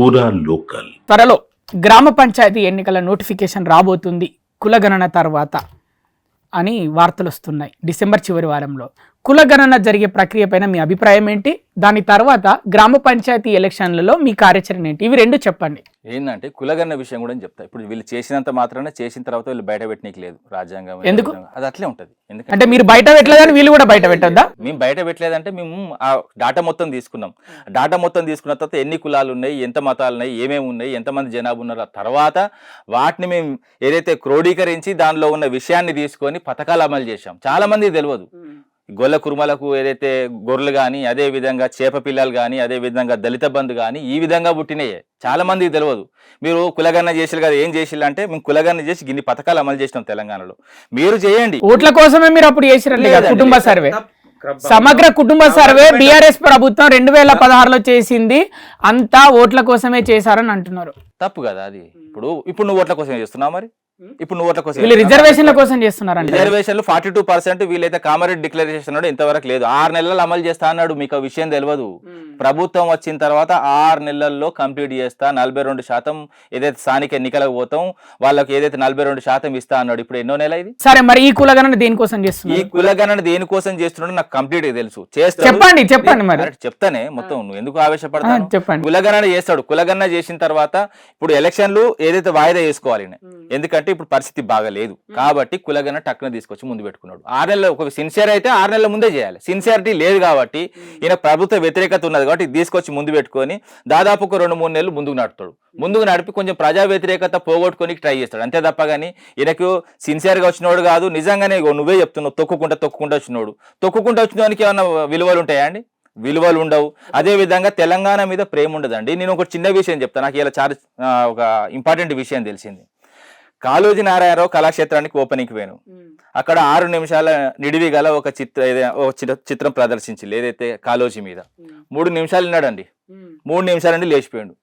పూరా లోకల్. త్వరలో గ్రామ పంచాయతీ ఎన్నికల నోటిఫికేషన్ రాబోతుంది కులగణన తర్వాత అని వార్తలు వస్తున్నాయి. డిసెంబర్ చివరి వారంలో కులగణన జరిగే ప్రక్రియ పైన మీ అభిప్రాయం ఏంటి? దాని తర్వాత గ్రామ పంచాయతీ ఎలక్షన్లలో మీ కార్యాచరణ ఏంటి? ఇవి రెండు చెప్పండి. ఏంటంటే కులగన్న విషయం కూడా చెప్తా. ఇప్పుడు వీళ్ళు చేసినంత మాత్రాన చేసిన తర్వాత వీళ్ళు బయట పెట్టనీకి లేదు రాజ్యాంగం. ఎందుకు? అది అట్లే ఉంటది. అంటే మీరు బయట పెట్టలేదని వీళ్ళు కూడా బయట పెట్టొద్దా? మేము బయట పెట్టలేదంటే మేము ఆ డాటా మొత్తం తీసుకున్నాం. డాటా మొత్తం తీసుకున్న తర్వాత ఎన్ని కులాలు ఉన్నాయి, ఎంత మతాలు ఉన్నాయి, ఏమేమి ఉన్నాయి, ఎంతమంది జనాభా ఉన్నారు, తర్వాత వాటిని మేము ఏదైతే క్రోడీకరించి దానిలో ఉన్న విషయాన్ని తీసుకొని పథకాలు అమలు చేశాం. చాలా మందికి తెలియదు. గొల్ల కుర్మలకు ఏదైతే గొర్రెలు కానీ, అదే విధంగా చేప పిల్లలు కానీ, అదే విధంగా దళిత బంధు కానీ ఈ విధంగా పుట్టినాయే. చాలా మందికి తెలియదు. మీరు కులగన్న చేసిరు కదా, ఏం చేసిల్లు అంటే మేము కులగన్న చేసి ఇన్ని పథకాలు అమలు చేసినాం తెలంగాణలో. మీరు చేయండి. ఓట్ల కోసమే మీరు అప్పుడు చేసిరండి కుటుంబ సర్వే, సమగ్ర కుటుంబ సర్వే బీఆర్ఎస్ ప్రభుత్వం 2016లో చేసింది. అంతా ఓట్ల కోసమే చేశారని అంటున్నారు. తప్పు కదా అది. ఇప్పుడు నువ్వు ఓట్ల కోసమే చేస్తున్నావు. మరి ఇప్పుడు నువ్వు ఓట్ల కోసం రిజర్వేషన్ల కోసం చేస్తున్నారు. రిజర్వేషన్లు 42% వీళ్ళైతే కామారెడ్డి డిక్లరేషన్ అన్నాడు, ఇంతవరకు లేదు. 6 నెలలు అమలు చేస్తా అన్నాడు. మీకు ఆ విషయం తెలియదు. ప్రభుత్వం వచ్చిన తర్వాత 6 నెలల్లో కంప్లీట్ చేస్తా, 42% ఏదైతే స్థానిక ఎన్నికలకు పోతాం వాళ్ళకి ఏదైతే 42% ఇస్తా అన్నాడు. ఇప్పుడు ఎన్నో నెల ఇది? సరే, మరి ఈ కులగణన దేనికోసం చేస్తున్నారు? ఈ కులగణన దేనికోసం చేస్తున్నాడు నాకు కంప్లీట్ గా తెలుసు. చెప్పండి మరి. చెప్తానే మొత్తం. నువ్వు ఎందుకు ఆవేశపడతాను? చెప్పండి. కులగణన చేస్తాడు. కులగణన చేసిన తర్వాత ఇప్పుడు ఎలక్షన్లు ఏదైతే వాయిదా వేసుకోవాలి, ఎందుకంటే ఇప్పుడు పరిస్థితి బాగాలేదు కాబట్టి కులగణన టక్కున తీసుకొచ్చి ముందు పెట్టుకున్నాడు. 6 నెలలు ఒక సిన్సియర్ అయితే 6 నెలల ముందే చేయాలి. సిన్సియారిటీ లేదు కాబట్టి, ఈయన ప్రభుత్వ వ్యతిరేకత ఉన్నది కాబట్టి తీసుకొచ్చి ముందు పెట్టుకొని దాదాపు ఒక 2-3 నెలలు ముందుకు నడుపుతాడు. ముందుకు నడిపి కొంచెం ప్రజా వ్యతిరేకత పోగొట్టుకొని ట్రై చేస్తాడు. అంతే తప్ప కానీ ఈయనకు సిన్సియర్గా వచ్చినోడు కాదు. నిజంగానే నువ్వే చెప్తున్నావు, తొక్కుకుంటా వచ్చినోనికి ఏమన్నా విలువలు ఉంటాయా అండి? విలువలు ఉండవు. అదే విధంగా తెలంగాణ మీద ప్రేమ ఉండదండి. నేను ఒక చిన్న విషయం చెప్తాను. నాకు ఇలా చాలా ఒక ఇంపార్టెంట్ విషయం తెలిసింది. కాళోజీ నారాయణరావు కళాక్షేత్రానికి ఓపెనింగ్కి పోయాను. అక్కడ 6 నిమిషాల నిడివి గల ఒక చిత్రం ప్రదర్శించింది ఏదైతే కాళోజీ మీద. 3 నిమిషాలు విన్నాడండి. 3 నిమిషాలండి లేచిపోయాడు.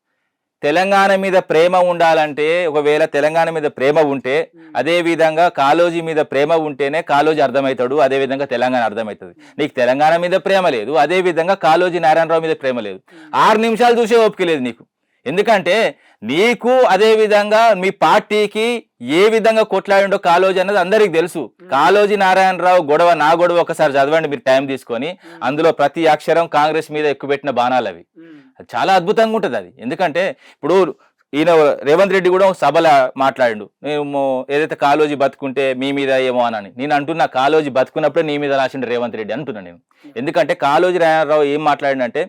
తెలంగాణ మీద ప్రేమ ఉండాలంటే, ఒకవేళ తెలంగాణ మీద ప్రేమ ఉంటే, అదే విధంగా కాళోజీ మీద ప్రేమ ఉంటేనే కాళోజీ అర్థమవుతాడు, అదే విధంగా తెలంగాణ అర్థమవుతుంది. నీకు తెలంగాణ మీద ప్రేమ లేదు, అదే విధంగా కాళోజీ నారాయణరావు మీద ప్రేమ లేదు. 6 నిమిషాలు చూసే ఓపిక లేదు నీకు. ఎందుకంటే నీకు అదే విధంగా మీ పార్టీకి ఏ విధంగా కొట్లాడిండో కాళోజీ అన్నది అందరికి తెలుసు. కాళోజీ నారాయణరావు గొడవ, నా గొడవ ఒకసారి చదవండి మీరు టైం తీసుకొని. అందులో ప్రతి అక్షరం కాంగ్రెస్ మీద ఎక్కుపెట్టిన బాణాలు అవి. చాలా అద్భుతంగా ఉంటుంది అది. ఎందుకంటే ఇప్పుడు ఈయన రేవంత్ రెడ్డి కూడా సభలో మాట్లాడిండు, నేను ఏదైతే కాళోజీ బతుకుంటే మీ మీద ఏమో అని. నేను అంటున్నా కాళోజీ బతుకున్నప్పుడే నీ మీద రాసిండు రేవంత్ రెడ్డి అంటున్నా నేను. ఎందుకంటే కాళోజీ నారాయణరావు ఏం మాట్లాడిండంటే,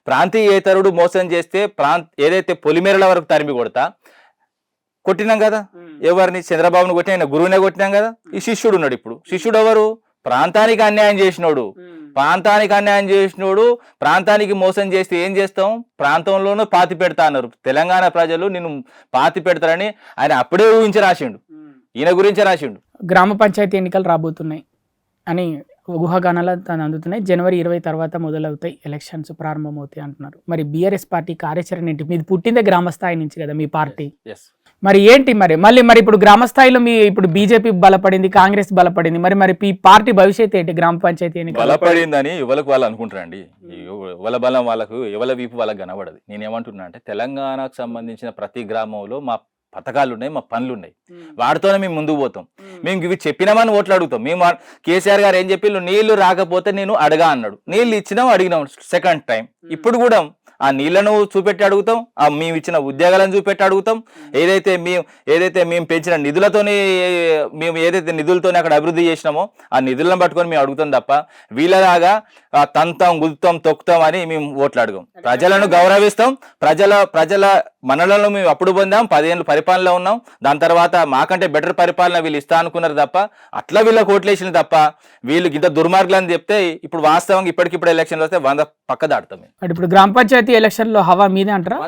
ప్రాంతీయేతరుడు మోసం చేస్తే ఏదైతే పొలిమేరల వరకు తరిమి కొట్టినాం కదా. ఎవరిని? చంద్రబాబును కొట్టిన, ఆయన గురువునే కొట్టినాం కదా. ఈ శిష్యుడు ఉన్నాడు. ఇప్పుడు శిష్యుడు ఎవరు? ప్రాంతానికి అన్యాయం చేసినోడు. ప్రాంతానికి మోసం చేస్తే ఏం చేస్తాం? ప్రాంతంలోనూ పాతి పెడతా అన్నారు. తెలంగాణ ప్రజలు నిన్ను పాతి పెడతారని ఆయన అప్పుడే ఊహించి రాసిండు. ఈయన గురించి రాసిండు. గ్రామ పంచాయతీ ఎన్నికలు రాబోతున్నాయి అని ఊహాగానాలు అందుతున్నాయి. జనవరి 20 తర్వాత మొదలవుతాయి ఎలక్షన్స్, ప్రారంభమవుతాయి అంటున్నారు. మరి బీఆర్ఎస్ పార్టీ కార్యాచరణ ఏంటి? మీది పుట్టిందే గ్రామ స్థాయి నుంచి కదా మీ పార్టీ. మరి ఏంటి మరి ఇప్పుడు గ్రామ స్థాయిలో మీ ఇప్పుడు బీజేపీ బలపడింది, కాంగ్రెస్ బలపడింది. మరి ఈ పార్టీ భవిష్యత్తు ఏంటి? గ్రామ పంచాయతీ ఎన్నికలు బలపడిందని ఎవరికి వాళ్ళు అనుకుంటారండి. ఎవల బలం వాళ్ళకు, ఎవల వీపు వాళ్ళకి కనబడదు. నేనేమంటున్నా అంటే, తెలంగాణకు సంబంధించిన ప్రతి గ్రామంలో మా పథకాలు ఉన్నాయి, మా పనులు ఉన్నాయి. వాటితోనే మేము ముందుకు పోతాం. మేము ఇవి చెప్పినామని ఓట్లు అడుగుతాం. మేము కేసీఆర్ గారు ఏం చెప్పి, నీళ్లు రాకపోతే నేను అడగా అన్నాడు. నీళ్లు ఇచ్చినాం, అడిగినాం సెకండ్ టైం. ఇప్పుడు కూడా ఆ నీళ్లను చూపెట్టి అడుగుతాం, ఆ మేము ఇచ్చిన ఉద్యోగాలను చూపెట్టి అడుగుతాం. ఏదైతే మేము పెంచిన నిధులతోని, మేము ఏదైతే నిధులతోనే అక్కడ అభివృద్ధి చేసినామో ఆ నిధులను పట్టుకొని మేము అడుగుతాం తప్ప వీళ్ళలాగా తంతాం, గుద్దుతాం, తొక్కుతాం అని మేము ఓట్లు అడగం. ప్రజలను గౌరవిస్తాం. ప్రజల మనలను మేము అప్పుడు పొందాం. 10 ఏళ్ళు పరిపాలనలో ఉన్నాం. దాని తర్వాత మాకంటే బెటర్ పరిపాలన వీళ్ళు ఇస్తా అనుకున్నారు తప్ప, అట్లా వీళ్ళకి ఓట్లేసిన తప్ప వీళ్ళు ఇంత దుర్మార్గులని చెప్తే ఇప్పుడు వాస్తవంగా ఇప్పటికిప్పుడు ఎలక్షన్లు వస్తే 100 పక్క దాటుతాం. ఇప్పుడు గ్రామ పంచాయతీ ఎలక్షన్ లో హవా మీదే అంటారా?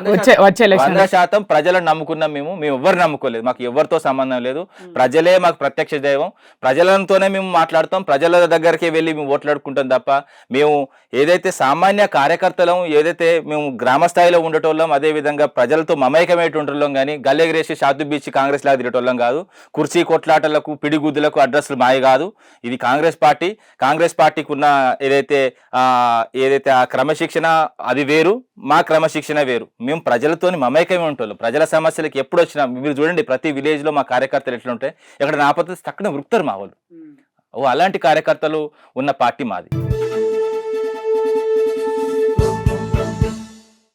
వచ్చే ఎలక్షన్ 100% ప్రజలను నమ్ముకున్నాం మేము ఎవరు నమ్ముకోలేదు. మాకు ఎవరితో సంబంధం లేదు. ప్రజలే మాకు ప్రత్యక్ష దైవం. ప్రజలతోనే మేము మాట్లాడతాం. ప్రజల దగ్గరికి వెళ్ళి మేము ఓట్లాడుకుంటాం తప్ప మేము ఏదైతే సామాన్య కార్యకర్తలం, ఏదైతే మేము గ్రామ స్థాయిలో ఉండేటోళ్ళం, అదేవిధంగా ప్రజలతో మమేకమయ్యేటోళ్ళం కానీ గల్లెగరేసి షాతు బీచి కాంగ్రెస్ లాగా తిరిగేటోళ్ళం కాదు. కుర్చీ కొట్లాటలకు పిడిగుద్దులకు అడ్రస్లు మాయ కాదు. ఇది కాంగ్రెస్ పార్టీ. కాంగ్రెస్ పార్టీకి ఉన్న ఏదైతే ఆ క్రమశిక్షణ అది వేరు, మా క్రమశిక్షణ వేరు. మేము ప్రజలతోని మమేకమే ఉంటోళ్ళం. ప్రజల సమస్యలకు ఎప్పుడు వచ్చినా మీరు చూడండి, ప్రతి విలేజ్లో మా కార్యకర్తలు ఎట్లుంటాయి, ఇక్కడ నాపత్తి తక్కువ వృక్తారు మా వాళ్ళు. అలాంటి కార్యకర్తలు ఉన్న పార్టీ మాది.